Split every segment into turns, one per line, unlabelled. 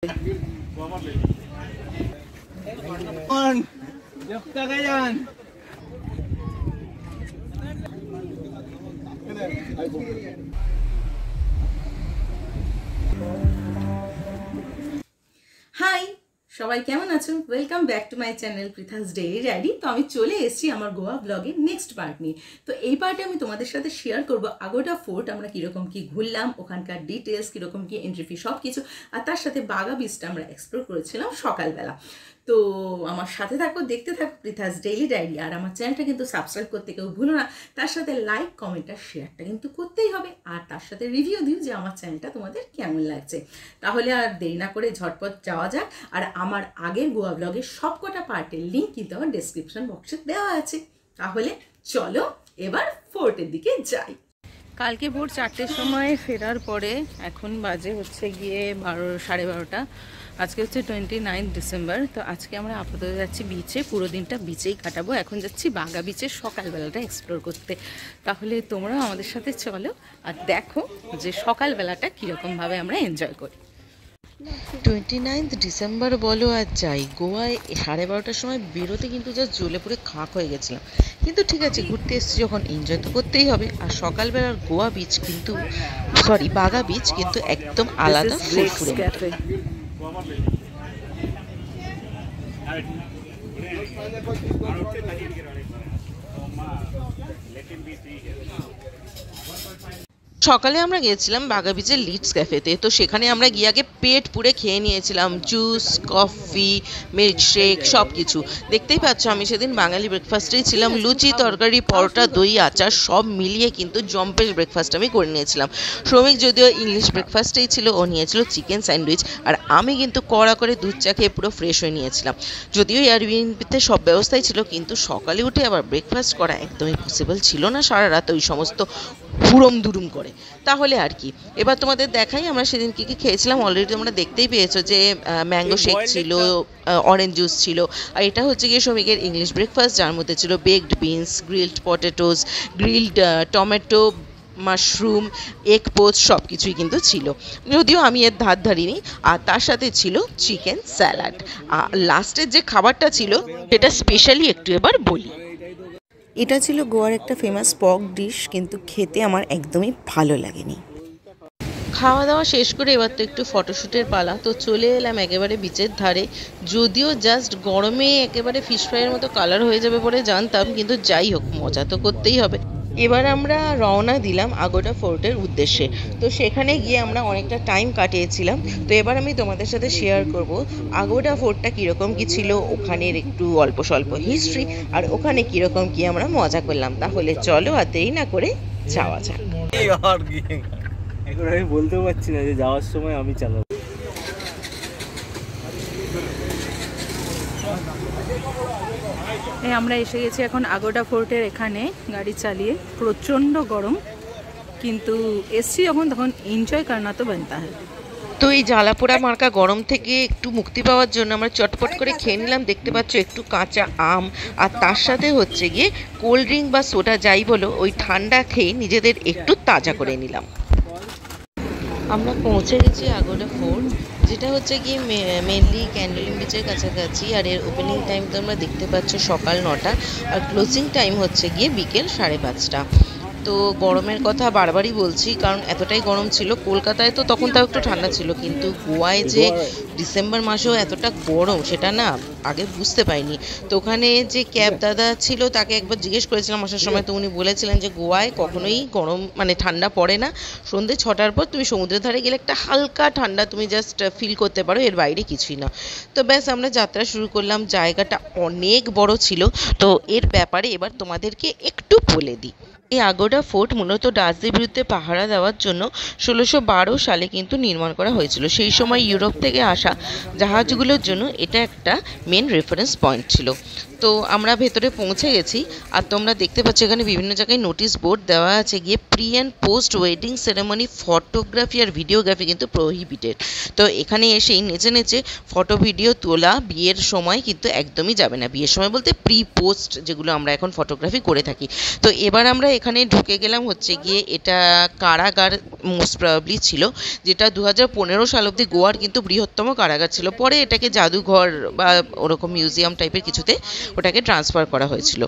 High সবাই কেমন আছো? Welcome back to my channel Pritha's daily diary. তো আমি চলে এসেছি আমার গোয়া ব্লগের নেক্সট পার্ট নিয়ে। তো এই পার্টে আমি তোমাদের সাথে শেয়ার করব আগোটা ফোর্ট আমরা কীরকম কী ঘুরলাম, ওখানকার ডিটেলস কীরকম কী এন্ট্রি ফি সব কিছু, আর তার সাথে বাগা বিচটা আমরা এক্সপ্লোর করেছিলাম সকালবেলা। তো আমার সাথে থাকো, দেখতে থাকো পৃথাস ডেইলি ডায়েরি। আর আমার চ্যানেলটা কিন্তু সাবস্ক্রাইব করতে কেউ ভুলো না, তার সাথে লাইক কমেন্ট আর শেয়ারটা কিন্তু করতেই হবে, আর তার সাথে রিভিউ দিও যে আমার চ্যানেলটা তোমাদের কেমন লাগছে। তাহলে আর দেরি না করে ঝটপট যাওয়া যাক। আর আমার আগের গোয়া ব্লগের সবকটা পার্টের লিঙ্ক কিন্তু আমার ডেসক্রিপশন বক্সে দেওয়া আছে। তাহলে চলো এবার ফোর্টের দিকে যাই। কালকে ভোর 4টের সময় ফেরার পরে এখন বাজে হচ্ছে গিয়ে 12:30। আজকে হচ্ছে 29 ডিসেম্বর। তো আজকে আমরা আপাতত যাচ্ছি বিচে, পুরো দিনটা বিচেই কাটাবো। এখন যাচ্ছি বাগা বিচের সকালবেলাটা এক্সপ্লোর করতে। তাহলে তোমরাও আমাদের সাথে চলো আর দেখো যে সকালবেলাটা কীরকমভাবে আমরা এনজয় করি।
29 ডিসেম্বর বলো আর যাই, গোয়ায় 12:30টার সময় বেরোতে কিন্তু জাস্ট জ্বলে পুড়ে খাক হয়ে গেছিলাম। কিন্তু ঠিক আছে, ঘুরতে এসেছি যখন এনজয় তো করতেই হবে। আর সকালবেলার গোয়া বিচ কিন্তু বাগা বিচ কিন্তু একদম আলাদা ফুরফুরে মতো। সকালে আমরা গিয়েছিলাম বাগা বিচের লিডস ক্যাফেতে। তো সেখানে আমরা গিয়ে আগে পেট পুড়ে খেয়ে নিয়েছিলাম জুস, কফি, মিল্কশেক সব কিছু। দেখতেই পাচ্ছ আমি সেদিন বাঙালি ব্রেকফাস্টেই ছিলাম। লুচি, তরকারি, পরোটা, দই, আচার সব মিলিয়ে কিন্তু জম্পেশ ব্রেকফাস্ট আমি করে নিয়েছিলাম। শ্রমিক যদিও ইংলিশ ব্রেকফাস্টেই ছিল, ও নিয়েছিল চিকেন স্যান্ডউইচ, আর আমি কিন্তু কড়া করে দুধ চা খেয়ে পুরো ফ্রেশ হয়ে নিয়েছিলাম। যদিও এয়ারবিএনবিতে সব ব্যবস্থাই ছিল, কিন্তু সকালে উঠে আবার ব্রেকফাস্ট করা একদমই পসিবল ছিল না সারা রাত ওই সমস্ত হুড়ম দুরুম করে। তাহলে আর কি, এবার তোমাদের দেখাই আমরা সেদিন কী কী খেয়েছিলাম। অলরেডি তোমরা দেখতেই পেয়েছো যে ম্যাঙ্গো শেক ছিল, অরেঞ্জ জুস ছিল। আর এটা হচ্ছে গিয়ে শ্রমিকের ইংলিশ ব্রেকফাস্ট, যার মধ্যে ছিল baked beans, grilled potatoes, grilled tomato, mushroom, egg poach সব কিছুই কিন্তু ছিল, যদিও আমি এর ধার ধারিনি। আর তার সাথে ছিল চিকেন স্যালাড। আর লাস্টের যে খাবারটা ছিল সেটা স্পেশালি একটু এবার বলি।
এটা ছিল গোয়ার একটা ফেমাস পক ডিশ, কিন্তু খেতে আমার একদমই ভালো লাগেনি।
খাওয়া দাওয়া শেষ করে এবার তো একটু ফটোশ্যুটের পালা। তো চলে এলাম একেবারে বিচের ধারে। যদিও জাস্ট গরমে একেবারে ফিশ ফ্রাইয়ের মতো কালার হয়ে যাবে বলে জানতাম, কিন্তু যাই হোক মজা তো করতেই হবে। এবার আমরা রওনা দিলাম আগোটা ফোর্টের উদ্দেশ্যে। তো সেখানে গিয়ে আমরা অনেকটা টাইম কাটিয়েছিলাম। তো এবার আমি তোমাদের সাথে শেয়ার করব আগোটা ফোর্টটা কীরকম কী ছিল, ওখানের একটু অল্প স্বল্প হিস্ট্রি, আর ওখানে কীরকম কী আমরা মজা করলাম। তাহলে চলো আর দেরি না করে যাওয়া যাক।
এখন আমি বলতেও পারছি না যে যাওয়ার সময় আমি চালাবো।
আমরা এসে গেছি এখন আগোটা ফোর্টের এখানে গাড়ি চালিয়ে। প্রচণ্ড গরম, কিন্তু এসছি যখন তখন এনজয় করনা তো বানতা হয়।
তো এই জ্বালাপোড়া মার্কা গরম থেকে একটু মুক্তি পাওয়ার জন্য আমরা চটপট করে খেয়ে নিলাম। দেখতে পাচ্ছ একটু কাঁচা আম, আর তার সাথে হচ্ছে গিয়ে কোল্ড ড্রিঙ্ক বা সোডা যাই বলো, ওই ঠান্ডা খেয়ে নিজেদের একটু তাজা করে নিলাম। আমরা পৌঁছে গেছি আগোটা ফোর্ট, যেটা হচ্ছে গিয়ে মেনলি ক্যান্ডেলিং বিচের কাছাকাছি। আর এর ওপেনিং টাইম তো আমরা দেখতে পাচ্ছ সকাল 9টা, আর ক্লোজিং টাইম হচ্ছে গিয়ে বিকেল 5:30। তো গরমের কথা বারবারই বলছি, কারণ এতটাই গরম ছিল। কলকাতায় তো তখন তাও একটু ঠান্ডা ছিল, কিন্তু গোয়ায় যে ডিসেম্বর মাসেও এতটা গরম সেটা না আগে বুঝতে পারিনি। তো ওখানে যে ক্যাব দাদা ছিল তাকে একবার জিজ্ঞেস করেছিলাম আসার সময়, তো উনি বলেছিলেন যে গোয়ায় কখনোই গরম মানে ঠান্ডা পড়ে না। সন্ধ্যে 6টার পর তুমি সমুদ্রের ধারে গেলে একটা হালকা ঠান্ডা তুমি জাস্ট ফিল করতে পারো, এর বাইরে কিছুই না। তো ব্যাস আমরা যাত্রা শুরু করলাম। জায়গাটা অনেক বড় ছিল, তো এর ব্যাপারে এবার তোমাদেরকে একটু বলে দিই। এই আগোটা ফোর্ট মূলত ডাচদের বিরুদ্ধে পাহারা দেওয়ার জন্য 1612 সালে কিন্তু নির্মাণ করা হয়েছিল। সেই সময় ইউরোপ থেকে আসা জাহাজগুলোর জন্য এটা একটা মেন রেফারেন্স পয়েন্ট ছিল। তো আমরা ভেতরে পৌঁছে গেছি, আর তোমরা দেখতে পাচ্ছ এখানে বিভিন্ন জায়গায় নোটিশ বোর্ড দেওয়া আছে গিয়ে pre and post wedding ceremony photography আর ভিডিওগ্রাফি কিন্তু প্রহিবিটেড। তো এখানে এসেই নেচে নেচে ফটো ভিডিও তোলা বিয়ের সময় কিন্তু একদমই যাবে না। বিয়ের সময় বলতে প্রি পোস্ট যেগুলো আমরা এখন ফটোগ্রাফি করে থাকি। তো এবার আমরা এখানে ঢুকে গেলাম হচ্ছে গিয়ে, এটা কারাগার মোস্ট প্রবাবলি ছিল, যেটা 2015 সাল অবধি গোয়ার কিন্তু বৃহত্তম কারাগার ছিল। পরে এটাকে জাদুঘর বা ওরকম মিউজিয়াম টাইপের কিছুতে ওটাকে ট্রান্সফার করা হয়েছিল।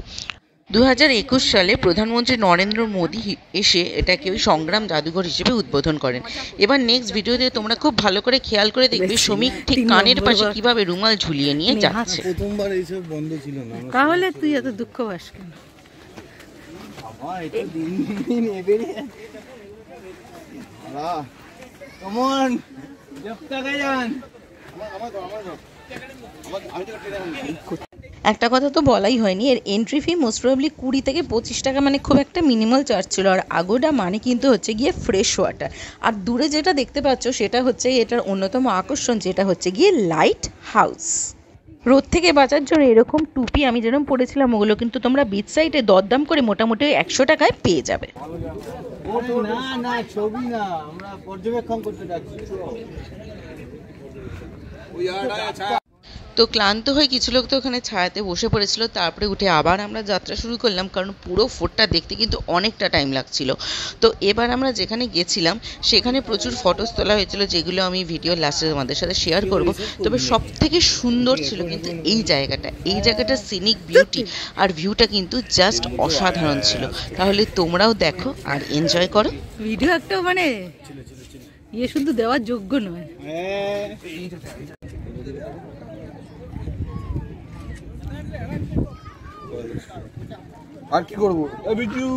2021 সালে প্রধানমন্ত্রী নরেন্দ্র মোদী এসে এটাকে ওই সংগ্রাম জাদুঘর হিসেবে উদ্বোধন করেন। এবার নেক্সট ভিডিওতে তোমরা খুব ভালো করে খেয়াল করে দেখবে শ্রমিক ঠিক কানের পাশে কিভাবে রুমাল ঝুলিয়ে নিয়ে যাচ্ছে।
প্রথমবার এইসব বন্ধ ছিল না।
তাহলে তুই এত দুঃখ পাস কেন?
বাবা এটা দিন দিন এবেরে কমন জব তক যান
একটা কথা তো বলাই হয়নি, এর এন্ট্রি ফি মোস্ট প্রবাবলি 20 থেকে 25 টাকা, মানে খুব একটা মিনিমাল চার্জ ছিল। আর আগোডা মানে কিন্তু হচ্ছে গিয়ে ফ্রেশ ওয়াটার। আর দূরে যেটা দেখতে পাচ্ছ সেটা হচ্ছে এটার অন্যতম আকর্ষণ, যেটা হচ্ছে গিয়ে লাইট হাউস। রোদ থেকে বাঁচার জন্য এরকম টুপি আমি যেরকম পরেছিলাম ওগুলো কিন্তু তোমরা বিচ সাইডে দরদাম করে মোটামুটি 100 টাকায় পেয়ে যাবে।
না না ছবি না, আমরা পর্যবেক্ষণ করতে যাচ্ছি।
তো ক্লান্ত হয়ে কিছু লোক তো ওখানে ছায়াতে বসে পড়েছিল, তারপরে উঠে আবার আমরা যাত্রা শুরু করলাম, কারণ পুরো ফোর্টটা দেখতে কিন্তু অনেকটা টাইম লাগছিল। তো এবার আমরা যেখানে গেছিলাম সেখানে প্রচুর ফটোস তোলা হয়েছিল, যেগুলো আমি ভিডিও লাস্টে আমাদের সাথে শেয়ার করব। তবে সব থেকে সুন্দর ছিল কিন্তু এই জায়গাটার সিনিক বিউটি আর ভিউটা কিন্তু জাস্ট অসাধারণ ছিল। তাহলে তোমরাও দেখো আর এনজয় করো।
ভিডিও একটা মানে ইয়ে শুধু দেওয়ার যোগ্য নয়।
আর কি করবো ভিডিও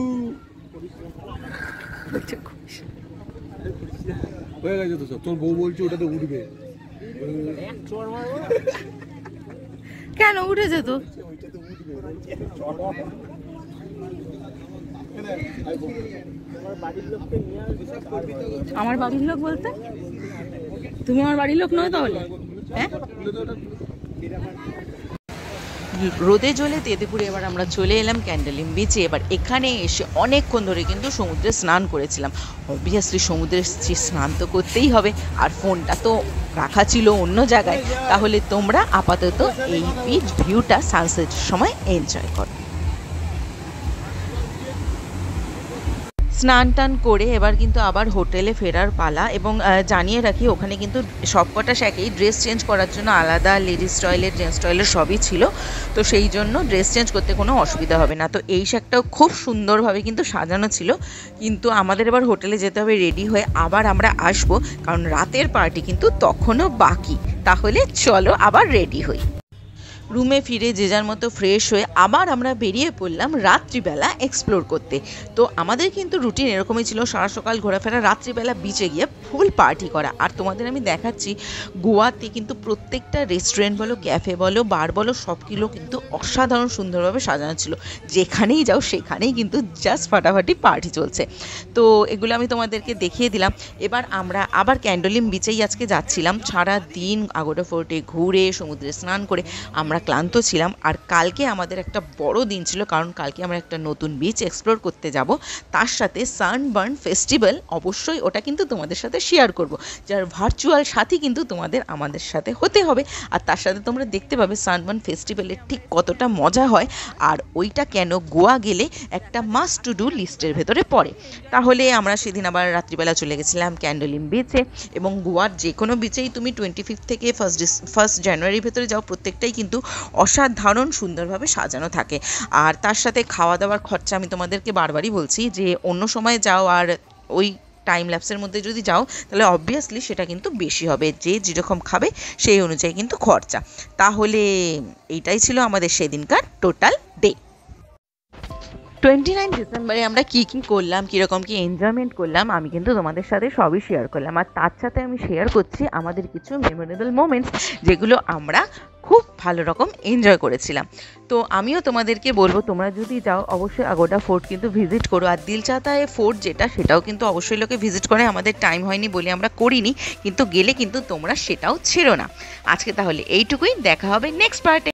হয়ে গেছে তো সব। তোর বউ বলছে ওটাতে উঠবে।
কেন উঠেছে তো? আমার বাড়ির লোক বলতে তুমি আমার বাড়ির লোক নয় তাহলে? হ্যাঁ,
রোদে জ্বলে তেঁতুপুরে এবার আমরা চলে এলাম ক্যান্ডেলিম বিচে। এবার এখানে এসে অনেকক্ষণ ধরে কিন্তু সমুদ্রে স্নান করেছিলাম। অবভিয়াসলি সমুদ্রে স্নান তো করতেই হবে, আর ফোনটা তো রাখা ছিল অন্য জায়গায়। তাহলে তোমরা আপাতত এই বিচ ভিউটা সানসেটের সময় এনজয় করো। স্নান টান করে এবার কিন্তু আবার হোটেলে ফেরার পালা। এবং জানিয়ে রাখি ওখানে কিন্তু সবকটা শ্যাকেই ড্রেস চেঞ্জ করার জন্য আলাদা লেডিস টয়লেট, জেন্টস টয়লেট সবই ছিল। তো সেই জন্য ড্রেস চেঞ্জ করতে কোনো অসুবিধা হবে না। তো এই শ্যাকটাও খুব সুন্দরভাবে কিন্তু সাজানো ছিল। কিন্তু আমাদের এবার হোটেলে যেতে হবে রেডি হয়ে, আবার আমরা আসবো, কারণ রাতের পার্টি কিন্তু তখনও বাকি। তাহলে চলো আবার রেডি হই। রুমে ফিরে যে যার মতো ফ্রেশ হয়ে আবার আমরা বেরিয়ে পড়লাম রাত্রিবেলা এক্সপ্লোর করতে। তো আমাদের কিন্তু রুটিন এরকমই ছিল, সারা সকাল ঘোরাফেরা, রাত্রিবেলা বিচে গিয়ে ফুল পার্টি করা। আর তোমাদের আমি দেখাচ্ছি গোয়াতে কিন্তু প্রত্যেকটা রেস্টুরেন্ট বলো, ক্যাফে বলো, বার বলো, সবগুলো কিন্তু অসাধারণ সুন্দরভাবে সাজানো ছিল। যেখানেই যাও সেখানেই কিন্তু জাস্ট ফাটাফাটি পার্টি চলছে। তো এগুলো আমি তোমাদেরকে দেখিয়ে দিলাম। এবার আমরা আবার ক্যান্ডোলিম বিচেই আজকে যাচ্ছিলাম। সারা দিন আগোডা ফোর্টে ঘুরে সমুদ্রে স্নান করে আমরা ক্লান্ত ছিলাম। আর কালকে আমাদের একটা বড় দিন ছিল, কারণ কালকে আমরা একটা নতুন বিচ এক্সপ্লোর করতে যাব, তার সাথে সানবার্ন ফেস্টিভ্যাল। অবশ্যই ওটা কিন্তু তোমাদের সাথে শেয়ার করব, যার ভার্চুয়াল সাথী কিন্তু তোমাদের আমাদের সাথে হতে হবে। আর তার সাথে তোমরা দেখতে পাবে সানবার্ন ফেস্টিভ্যালের ঠিক কতটা মজা হয়, আর ওইটা কেন গোয়া গেলে একটা মাস্ট টু ডু লিস্টের ভেতরে পড়ে। তাহলে আমরা সেদিন আবার রাত্রিবেলা চলে গেছিলাম ক্যান্ডোলিম বিচে। এবং গোয়ার যে কোনো বিচেই তুমি 25 থেকে 1 জানুয়ারির ভেতরে যাও, প্রত্যেকটাই কিন্তু অসাধারণ সুন্দরভাবে সাজানো থাকে। আর তার সাথে খাওয়া দাওয়ার খরচা আমি তোমাদেরকে বারবারই বলছি যে অন্য সময় যাও আর ওই টাইম ল্যাপসের মধ্যে যদি যাও তাহলে অবভিয়াসলি সেটা কিন্তু বেশি হবে, যে যেরকম খাবে সেই অনুযায়ী কিন্তু খরচা। তাহলে এইটাই ছিল আমাদের সেদিনকার টোটাল ডে। 29 ডিসেম্বরে আমরা কী কী করলাম, কীরকম কী এনজয়মেন্ট করলাম, আমি কিন্তু তোমাদের সাথে সবই শেয়ার করলাম। আর তার সাথে আমি শেয়ার করছি আমাদের কিছু মেমোরেবল মোমেন্টস, যেগুলো আমরা খুব ভালো রকম এনজয় করেছিলাম। তো আমিও তোমাদেরকে বলবো তোমরা যদি যাও অবশ্যই আগোডা ফোর্ট কিন্তু ভিজিট করো। আর দিলচাতায় ফোর্ট যেটা, সেটাও কিন্তু অবশ্যই লোকে ভিজিট করে। আমাদের টাইম হয়নি বলে আমরা করিনি, কিন্তু গেলে কিন্তু তোমরা সেটাও ছেড়ো না। আজকে তাহলে এইটুকুই, দেখা হবে নেক্সট পার্টে।